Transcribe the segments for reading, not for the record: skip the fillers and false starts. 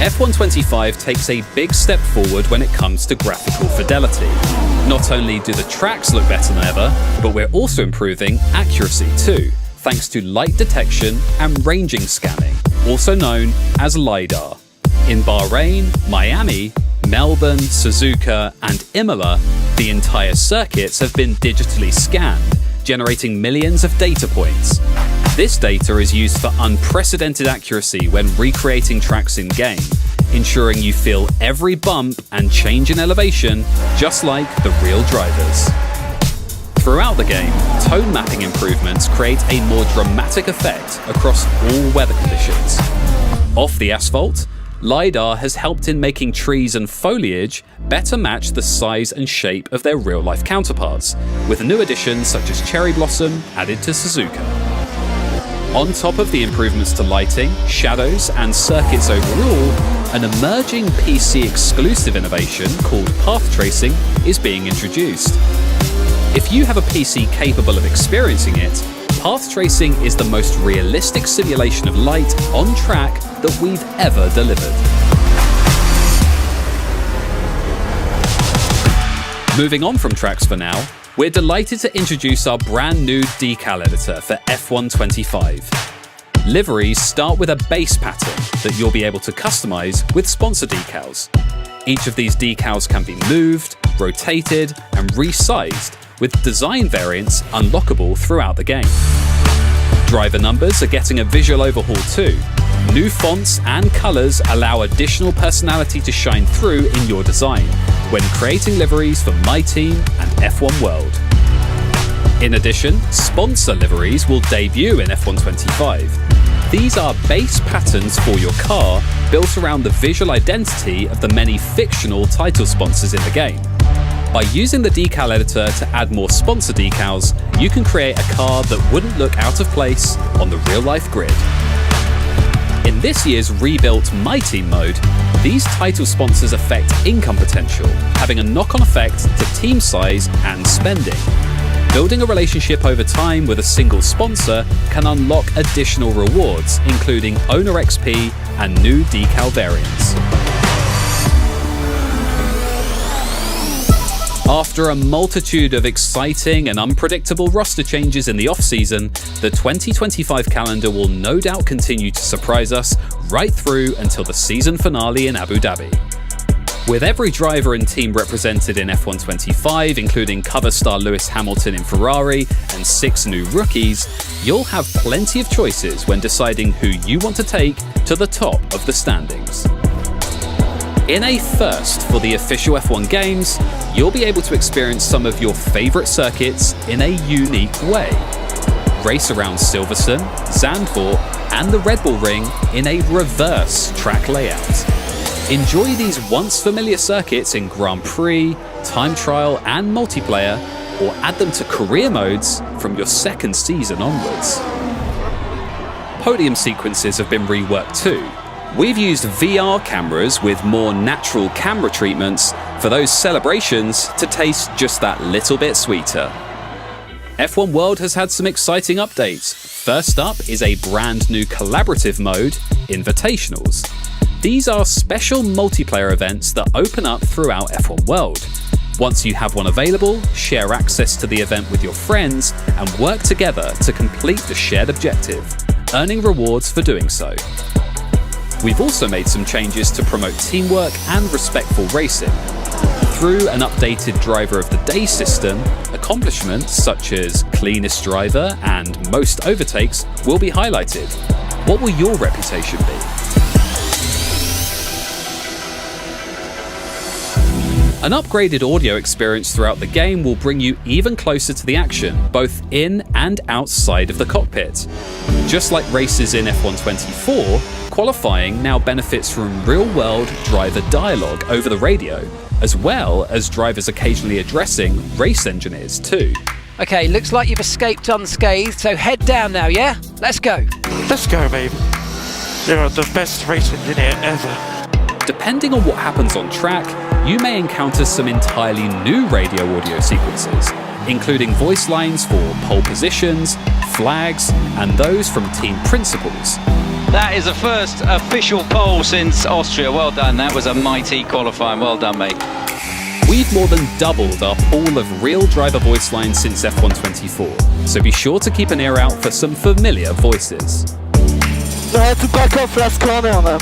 F125 takes a big step forward when it comes to graphical fidelity. Not only do the tracks look better than ever, but we're also improving accuracy too, thanks to light detection and ranging scanning, also known as LiDAR. In Bahrain, Miami, Melbourne, Suzuka, and Imola, the entire circuits have been digitally scanned, generating millions of data points. This data is used for unprecedented accuracy when recreating tracks in-game, ensuring you feel every bump and change in elevation just like the real drivers. Throughout the game, tone mapping improvements create a more dramatic effect across all weather conditions. Off the asphalt, LiDAR has helped in making trees and foliage better match the size and shape of their real-life counterparts, with new additions such as cherry blossom added to Suzuka. On top of the improvements to lighting, shadows, and circuits overall, an emerging PC-exclusive innovation called path tracing is being introduced. If you have a PC capable of experiencing it, path tracing is the most realistic simulation of light on track that we've ever delivered. Moving on from tracks for now, we're delighted to introduce our brand new decal editor for F125. Liveries start with a base pattern that you'll be able to customize with sponsor decals. Each of these decals can be moved, rotated, and resized, with design variants unlockable throughout the game. Driver numbers are getting a visual overhaul too. New fonts and colors allow additional personality to shine through in your design when creating liveries for my team and F1 World. In addition, sponsor liveries will debut in F125. These are base patterns for your car built around the visual identity of the many fictional title sponsors in the game. By using the decal editor to add more sponsor decals, you can create a car that wouldn't look out of place on the real-life grid. In this year's rebuilt My Team mode, these title sponsors affect income potential, having a knock-on effect to team size and spending. Building a relationship over time with a single sponsor can unlock additional rewards, including owner XP and new decal variants. After a multitude of exciting and unpredictable roster changes in the off-season, the 2025 calendar will no doubt continue to surprise us right through until the season finale in Abu Dhabi. With every driver and team represented in F125, including cover star Lewis Hamilton in Ferrari and 6 new rookies, you'll have plenty of choices when deciding who you want to take to the top of the standings. In a first for the official F1 games, you'll be able to experience some of your favourite circuits in a unique way. Race around Silverstone, Zandvoort, and the Red Bull Ring in a reverse track layout. Enjoy these once familiar circuits in Grand Prix, time trial, and multiplayer, or add them to career modes from your second season onwards. Podium sequences have been reworked too. We've used VR cameras with more natural camera treatments for those celebrations to taste just that little bit sweeter. F1 World has had some exciting updates. First up is a brand new collaborative mode, Invitationals. These are special multiplayer events that open up throughout F1 World. Once you have one available, share access to the event with your friends and work together to complete the shared objective, earning rewards for doing so. We've also made some changes to promote teamwork and respectful racing. Through an updated Driver of the Day system, accomplishments such as cleanest driver and most overtakes will be highlighted. What will your reputation be? An upgraded audio experience throughout the game will bring you even closer to the action, both in and outside of the cockpit. Just like races in F124, qualifying now benefits from real-world driver dialogue over the radio, as well as drivers occasionally addressing race engineers too. Okay, looks like you've escaped unscathed, so head down now, yeah? Let's go. Let's go, babe. You're the best race engineer ever. Depending on what happens on track, you may encounter some entirely new radio audio sequences, including voice lines for pole positions, flags, and those from team principals. That is the first official pole since Austria. Well done. That was a mighty qualifying. Well done, mate. We've more than doubled our pool of real driver voice lines since F124, so be sure to keep an ear out for some familiar voices. I had to back off last corner on them.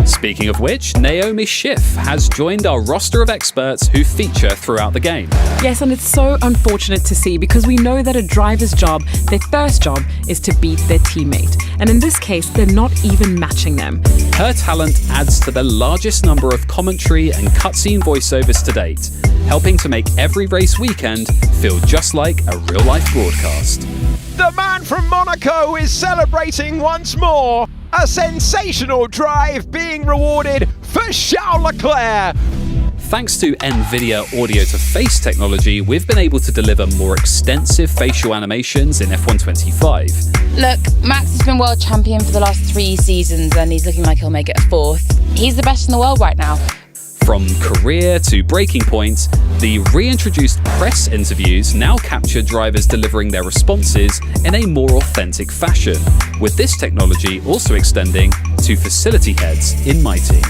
Speaking of which, Naomi Schiff has joined our roster of experts who feature throughout the game. Yes, and it's so unfortunate to see because we know that a driver's job, their first job, is to beat their teammate. And in this case, they're not even matching them. Her talent adds to the largest number of commentary and cutscene voiceovers to date, helping to make every race weekend feel just like a real-life broadcast. The man from Monaco is celebrating once more. A sensational drive being rewarded for Charles Leclerc. Thanks to NVIDIA audio-to-face technology, we've been able to deliver more extensive facial animations in F125. Look, Max has been world champion for the last 3 seasons and he's looking like he'll make it a 4th. He's the best in the world right now. From career to breaking point, the reintroduced press interviews now capture drivers delivering their responses in a more authentic fashion, with this technology also extending to facility heads in my team.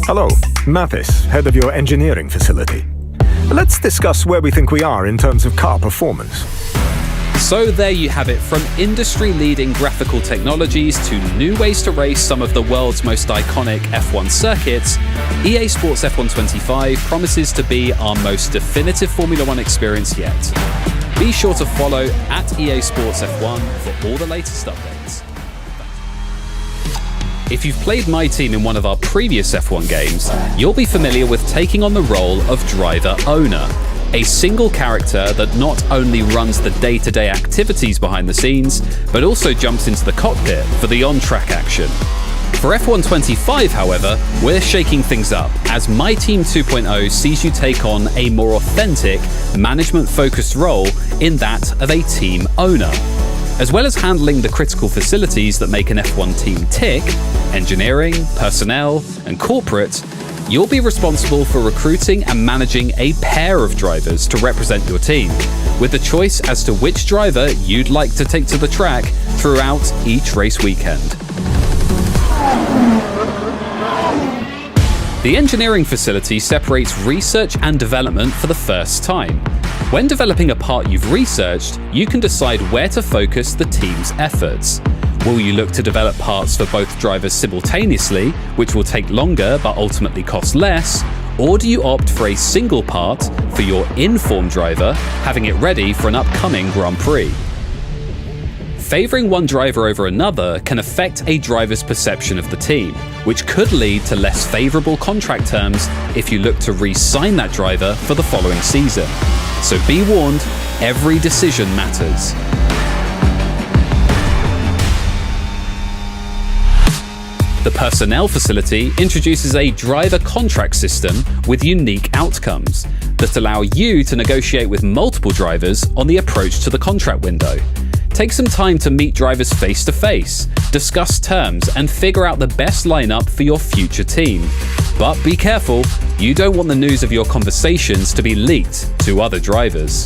Hello, Mathis, head of your engineering facility. Let's discuss where we think we are in terms of car performance. So there you have it, from industry-leading graphical technologies to new ways to race some of the world's most iconic F1 circuits, EA Sports F125 promises to be our most definitive Formula One experience yet. Be sure to follow @EA Sports F1 for all the latest updates. If you've played my team in one of our previous F1 games, you'll be familiar with taking on the role of driver owner. A single character that not only runs the day-to-day activities behind the scenes, but also jumps into the cockpit for the on-track action. For F125, however, we're shaking things up, as My Team 2.0 sees you take on a more authentic, management-focused role in that of a team owner. As well as handling the critical facilities that make an F1 team tick, engineering, personnel, and corporate, you'll be responsible for recruiting and managing a pair of drivers to represent your team, with the choice as to which driver you'd like to take to the track throughout each race weekend. The engineering facility separates research and development for the first time. When developing a part you've researched, you can decide where to focus the team's efforts. Will you look to develop parts for both drivers simultaneously, which will take longer but ultimately cost less? Or do you opt for a single part for your in-form driver, having it ready for an upcoming Grand Prix? Favouring one driver over another can affect a driver's perception of the team, which could lead to less favourable contract terms if you look to re-sign that driver for the following season. So be warned, every decision matters. The personnel facility introduces a driver contract system with unique outcomes that allow you to negotiate with multiple drivers on the approach to the contract window. Take some time to meet drivers face to face, discuss terms, and figure out the best lineup for your future team. But be careful, you don't want the news of your conversations to be leaked to other drivers.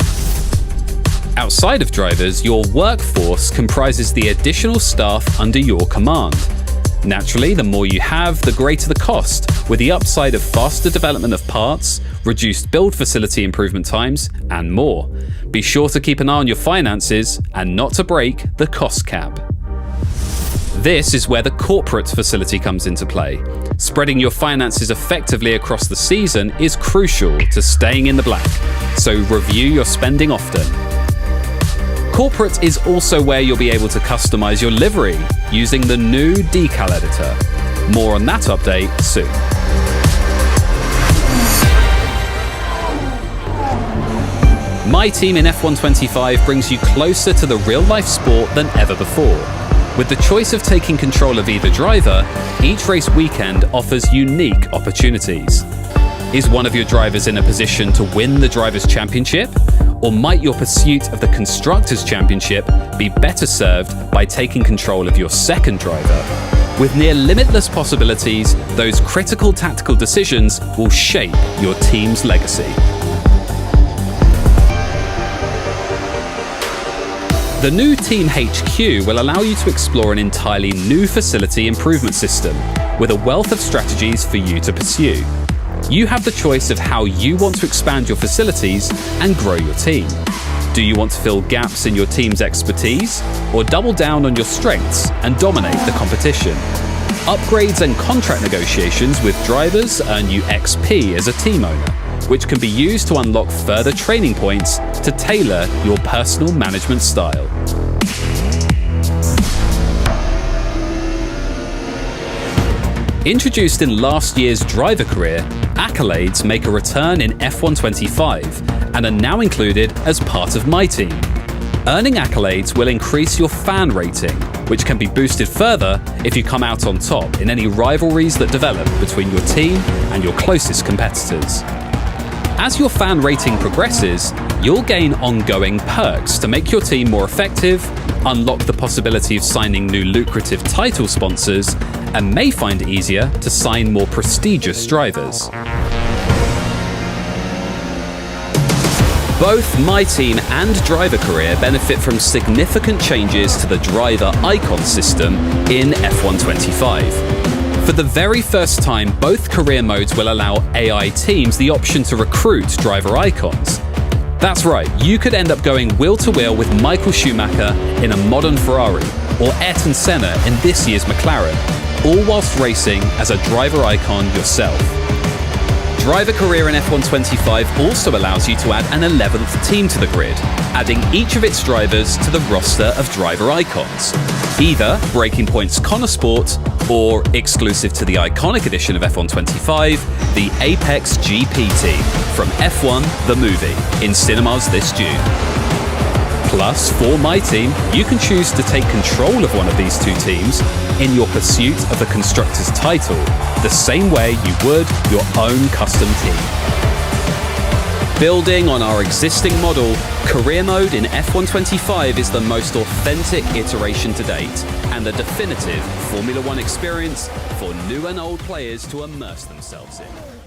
Outside of drivers, your workforce comprises the additional staff under your command. Naturally, the more you have, the greater the cost, with the upside of faster development of parts, reduced build facility improvement times, and more. Be sure to keep an eye on your finances and not to break the cost cap. This is where the corporate facility comes into play. Spreading your finances effectively across the season is crucial to staying in the black, so review your spending often. Corporate is also where you'll be able to customize your livery using the new decal editor. More on that update soon. My Team in F125 brings you closer to the real-life sport than ever before. With the choice of taking control of either driver, each race weekend offers unique opportunities. Is one of your drivers in a position to win the Drivers' Championship? Or might your pursuit of the Constructors' Championship be better served by taking control of your second driver? With near limitless possibilities, those critical tactical decisions will shape your team's legacy. The new Team HQ will allow you to explore an entirely new facility improvement system with a wealth of strategies for you to pursue. You have the choice of how you want to expand your facilities and grow your team. Do you want to fill gaps in your team's expertise, or double down on your strengths and dominate the competition? Upgrades and contract negotiations with drivers earn you XP as a team owner, which can be used to unlock further training points to tailor your personal management style. Introduced in last year's driver career, accolades make a return in F1 25 and are now included as part of My Team. Earning accolades will increase your fan rating, which can be boosted further if you come out on top in any rivalries that develop between your team and your closest competitors. As your fan rating progresses, you'll gain ongoing perks to make your team more effective, unlock the possibility of signing new lucrative title sponsors, and may find it easier to sign more prestigious drivers. Both My Team and Driver Career benefit from significant changes to the driver icon system in F1 25. For the very first time, both career modes will allow AI teams the option to recruit driver icons. That's right, you could end up going wheel-to-wheel with Michael Schumacher in a modern Ferrari, or Ayrton Senna in this year's McLaren, all whilst racing as a driver icon yourself. Driver Career in F1 25 also allows you to add an 11th team to the grid, adding each of its drivers to the roster of driver icons. Either Breaking Point's Connor Sport, or, exclusive to the iconic edition of F1 25, the Apex GP team from F1 The Movie in cinemas this June. Plus, for My Team, you can choose to take control of one of these two teams in your pursuit of the Constructors' title, the same way you would your own custom team. Building on our existing model, Career Mode in F1 25 is the most authentic iteration to date, and the definitive Formula One experience for new and old players to immerse themselves in.